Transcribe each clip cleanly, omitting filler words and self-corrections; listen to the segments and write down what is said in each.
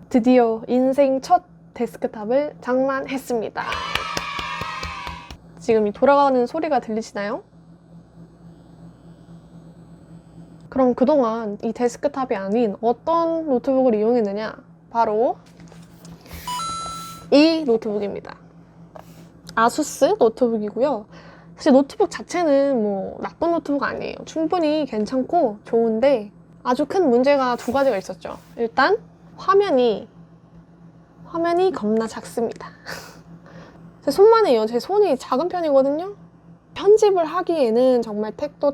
드디어 인생 첫 데스크탑을 장만했습니다. 지금 이 돌아가는 소리가 들리시나요? 그럼 그동안 이 데스크탑이 아닌 어떤 노트북을 이용했느냐? 바로 이 노트북입니다. 아수스 노트북이고요. 사실 노트북 자체는 뭐 나쁜 노트북 아니에요. 충분히 괜찮고 좋은데 아주 큰 문제가 두 가지가 있었죠. 일단 화면이 겁나 작습니다. 제 손만 해요. 제 손이 작은 편이거든요. 편집을 하기에는 정말 택도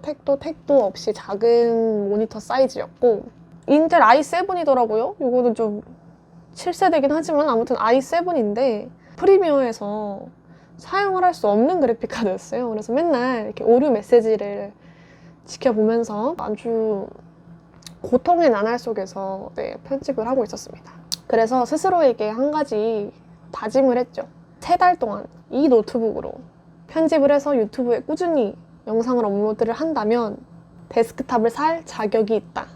없이 작은 모니터 사이즈였고, 인텔 i7이더라고요. 이거는 좀 7세대긴 하지만 아무튼 i7인데 프리미어에서 사용을 할 수 없는 그래픽 카드였어요. 그래서 맨날 이렇게 오류 메시지를 지켜보면서 아주 고통의 나날 속에서 편집을 하고 있었습니다. 그래서 스스로에게 한 가지 다짐을 했죠. 3달 동안 이 노트북으로 편집을 해서 유튜브에 꾸준히 영상을 업로드를 한다면 데스크탑을 살 자격이 있다.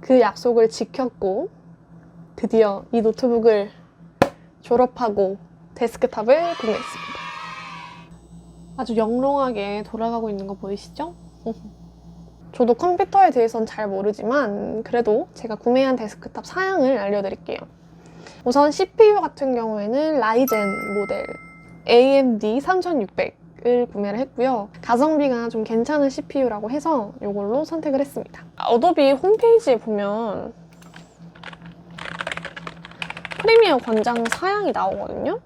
그 약속을 지켰고 드디어 이 노트북을 졸업하고 데스크탑을 구매했습니다. 아주 영롱하게 돌아가고 있는 거 보이시죠? 저도 컴퓨터에 대해서는 잘 모르지만 그래도 제가 구매한 데스크탑 사양을 알려드릴게요. 우선 CPU 같은 경우에는 라이젠 모델 AMD 3600을 구매를 했고요. 가성비가 좀 괜찮은 CPU라고 해서 이걸로 선택을 했습니다. 어도비 홈페이지에 보면 프리미어 권장 사양이 나오거든요.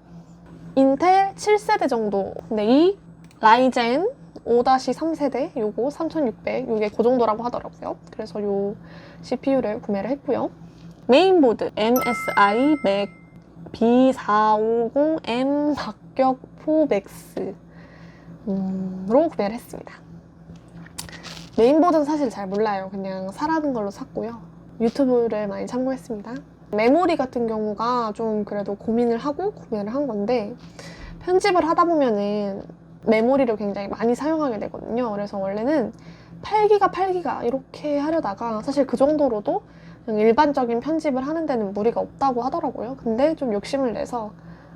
인텔 7세대 정도. 근데 이 라이젠 5-3세대 요거 3600 요게 그 정도라고 하더라고요. 그래서 요 CPU를 구매를 했고요. 메인보드 MSI 맥 B450M 박격 4맥스로 구매를 했습니다. 메인보드는 사실 잘 몰라요. 그냥 사라는 걸로 샀고요. 유튜브를 많이 참고했습니다. 메모리 같은 경우가 좀 그래도 고민을 하고 구매를 한 건데, 편집을 하다 보면은 메모리를 굉장히 많이 사용하게 되거든요. 그래서 원래는 8기가 이렇게 하려다가 사실 그 정도로도 그냥 일반적인 편집을 하는 데는 무리가 없다고 하더라고요. 근데 좀 욕심을 내서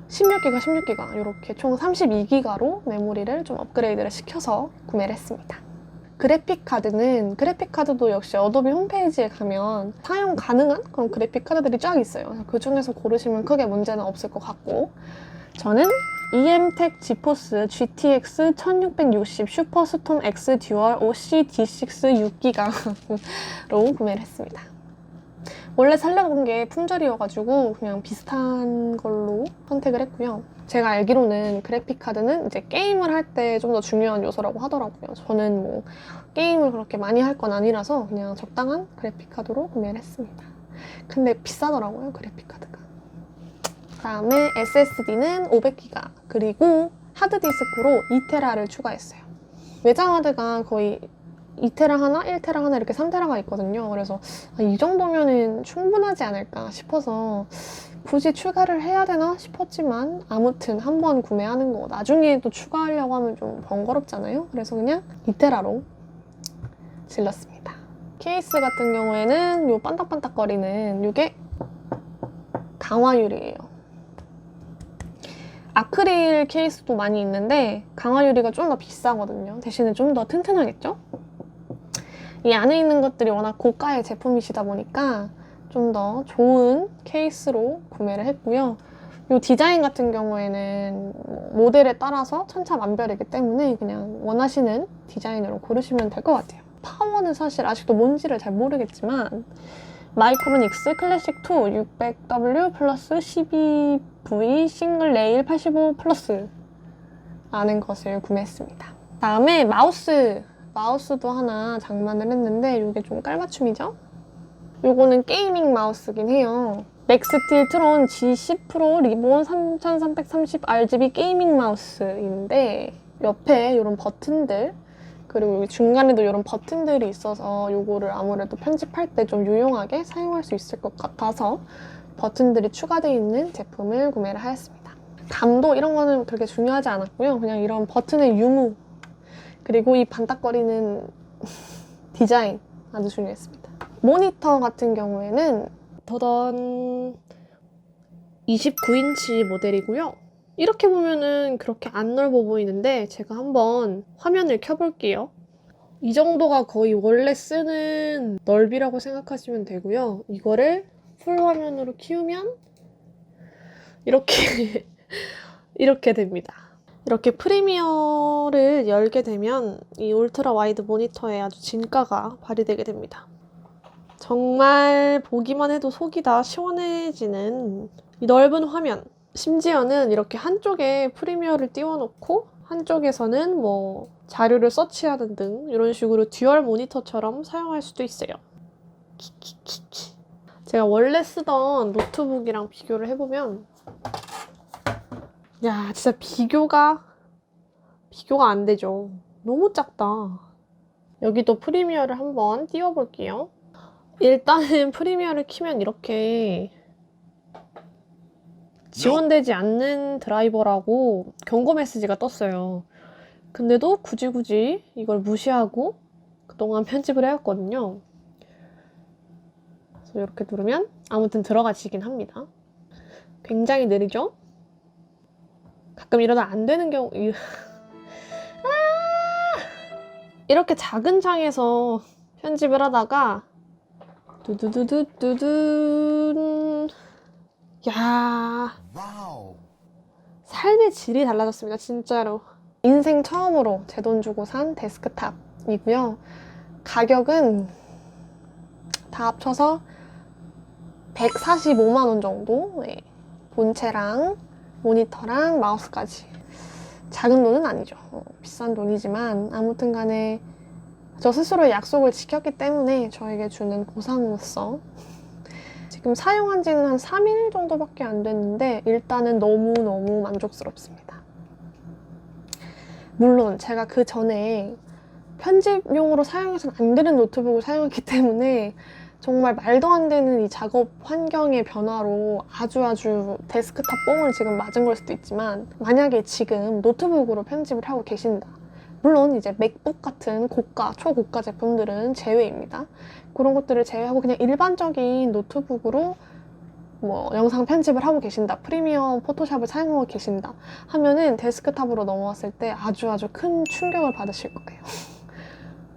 16기가 이렇게 총 32기가로 메모리를 좀 업그레이드를 시켜서 구매를 했습니다. 그래픽 카드도 역시 어도비 홈페이지에 가면 사용 가능한 그런 그래픽 카드들이 쫙 있어요. 그 중에서 고르시면 크게 문제는 없을 것 같고, 저는 EMTEC 지포스 GTX 1660 슈퍼스톰 X 듀얼 OC D6 6기가로 구매를 했습니다. 원래 살려던 게 품절이어가지고 그냥 비슷한 걸로 선택을 했고요. 제가 알기로는 그래픽 카드는 이제 게임을 할 때 좀 더 중요한 요소라고 하더라고요. 저는 뭐 게임을 그렇게 많이 할 건 아니라서 그냥 적당한 그래픽 카드로 구매를 했습니다. 근데 비싸더라고요, 그래픽 카드가. 그다음에 SSD는 500기가, 그리고 하드디스크로 2테라를 추가했어요. 외장 하드가 거의 2테라 하나, 1테라 하나 이렇게 3테라가 있거든요. 그래서 이 정도면은 충분하지 않을까 싶어서 굳이 추가를 해야 되나 싶었지만, 아무튼 한번 구매하는 거 나중에 또 추가하려고 하면 좀 번거롭잖아요. 그래서 그냥 2테라로 질렀습니다. 케이스 같은 경우에는 요 반딱반딱거리는 요게 강화유리예요. 아크릴 케이스도 많이 있는데 강화유리가 좀 더 비싸거든요. 대신에 좀 더 튼튼하겠죠? 이 안에 있는 것들이 워낙 고가의 제품이시다 보니까 좀 더 좋은 케이스로 구매를 했고요. 이 디자인 같은 경우에는 모델에 따라서 천차만별이기 때문에 그냥 원하시는 디자인으로 고르시면 될 것 같아요. 파워는 사실 아직도 뭔지를 잘 모르겠지만 마이크로닉스 클래식 2 600W 플러스 12V 싱글 레일 85 플러스 라는 것을 구매했습니다. 다음에 마우스도 하나 장만을 했는데 이게 좀 깔맞춤이죠? 요거는 게이밍 마우스긴 해요. 렉스틸 트론 G10 프로 리본 3330 RGB 게이밍 마우스인데 옆에 이런 버튼들, 그리고 여기 중간에도 이런 버튼들이 있어서 요거를 아무래도 편집할 때 좀 유용하게 사용할 수 있을 것 같아서 버튼들이 추가되어 있는 제품을 구매를 하였습니다. 감도 이런 거는 그렇게 중요하지 않았고요. 그냥 이런 버튼의 유무, 그리고 이 반딱거리는 디자인 아주 중요했습니다. 모니터 같은 경우에는 더던 29인치 모델이고요. 이렇게 보면은 그렇게 안 넓어 보이는데 제가 한번 화면을 켜볼게요. 이 정도가 거의 원래 쓰는 넓이라고 생각하시면 되고요. 이거를 풀 화면으로 키우면 이렇게 이렇게 됩니다. 이렇게 프리미어를 열게 되면 이 울트라 와이드 모니터에 아주 진가가 발휘되게 됩니다. 정말 보기만 해도 속이 다 시원해지는 이 넓은 화면. 심지어는 이렇게 한쪽에 프리미어를 띄워놓고 한쪽에서는 뭐 자료를 서치하는 등 이런 식으로 듀얼 모니터처럼 사용할 수도 있어요. 키키키키. 제가 원래 쓰던 노트북이랑 비교를 해보면 야, 진짜 비교가 안 되죠. 너무 작다. 여기도 프리미어를 한번 띄워볼게요. 일단은 프리미어를 키면 이렇게 지원되지 않는 드라이버라고 경고 메시지가 떴어요. 근데도 굳이 이걸 무시하고 그동안 편집을 해왔거든요. 그래서 이렇게 누르면 아무튼 들어가지긴 합니다. 굉장히 느리죠? 가끔 이러다 안 되는 경우 이렇게 작은 창에서 편집을 하다가 두두두두두둔 야 삶의 질이 달라졌습니다. 진짜로. 인생 처음으로 제 돈 주고 산 데스크탑이고요. 가격은 다 합쳐서 145만 원 정도. 네. 본체랑 모니터랑 마우스까지. 작은 돈은 아니죠. 비싼 돈이지만 아무튼 간에 저 스스로의 약속을 지켰기 때문에 저에게 주는 보상으로서 지금 사용한 지는 한 3일 정도밖에 안 됐는데 일단은 너무너무 만족스럽습니다. 물론 제가 그 전에 편집용으로 사용해서는 안 되는 노트북을 사용했기 때문에 정말 말도 안 되는 이 작업 환경의 변화로 아주 데스크탑 뽕을 지금 맞은 걸 수도 있지만 만약에 지금 노트북으로 편집을 하고 계신다. 물론 이제 맥북 같은 고가, 초고가 제품들은 제외입니다. 그런 것들을 제외하고 그냥 일반적인 노트북으로 뭐 영상 편집을 하고 계신다, 프리미어 포토샵을 사용하고 계신다 하면은 데스크탑으로 넘어왔을 때 아주 큰 충격을 받으실 거예요.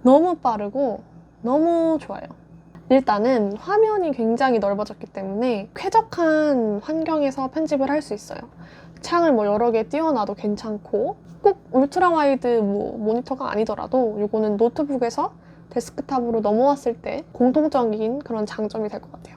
너무 빠르고 너무 좋아요. 일단은 화면이 굉장히 넓어졌기 때문에 쾌적한 환경에서 편집을 할 수 있어요. 창을 뭐 여러 개 띄워놔도 괜찮고 꼭 울트라 와이드 뭐 모니터가 아니더라도 이거는 노트북에서 데스크탑으로 넘어왔을 때 공통적인 그런 장점이 될 것 같아요.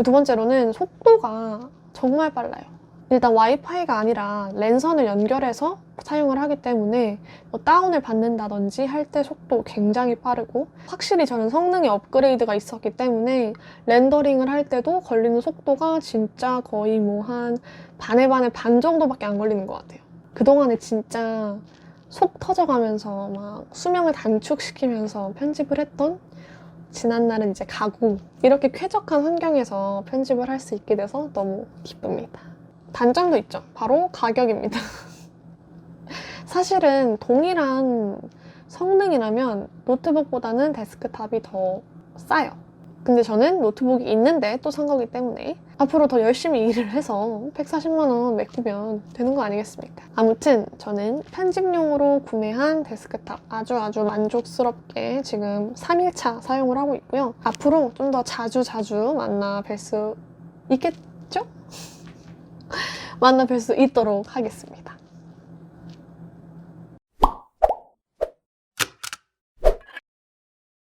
두 번째로는 속도가 정말 빨라요. 일단 와이파이가 아니라 랜선을 연결해서 사용을 하기 때문에 뭐 다운을 받는다든지 할 때 속도 굉장히 빠르고 확실히 저는 성능의 업그레이드가 있었기 때문에 렌더링을 할 때도 걸리는 속도가 진짜 거의 뭐 한 반의 반 정도밖에 안 걸리는 것 같아요. 그동안에 진짜 속 터져가면서 막 수명을 단축시키면서 편집을 했던 지난날은 이제 가고 이렇게 쾌적한 환경에서 편집을 할 수 있게 돼서 너무 기쁩니다. 단점도 있죠. 바로 가격입니다. 사실은 동일한 성능이라면 노트북보다는 데스크탑이 더 싸요. 근데 저는 노트북이 있는데 또 산 거기 때문에 앞으로 더 열심히 일을 해서 140만 원 메꾸면 되는 거 아니겠습니까? 아무튼 저는 편집용으로 구매한 데스크탑 아주 만족스럽게 지금 3일차 사용을 하고 있고요. 앞으로 좀 더 자주 만나 뵐 수 있겠죠? 만나 뵐 수 있도록 하겠습니다.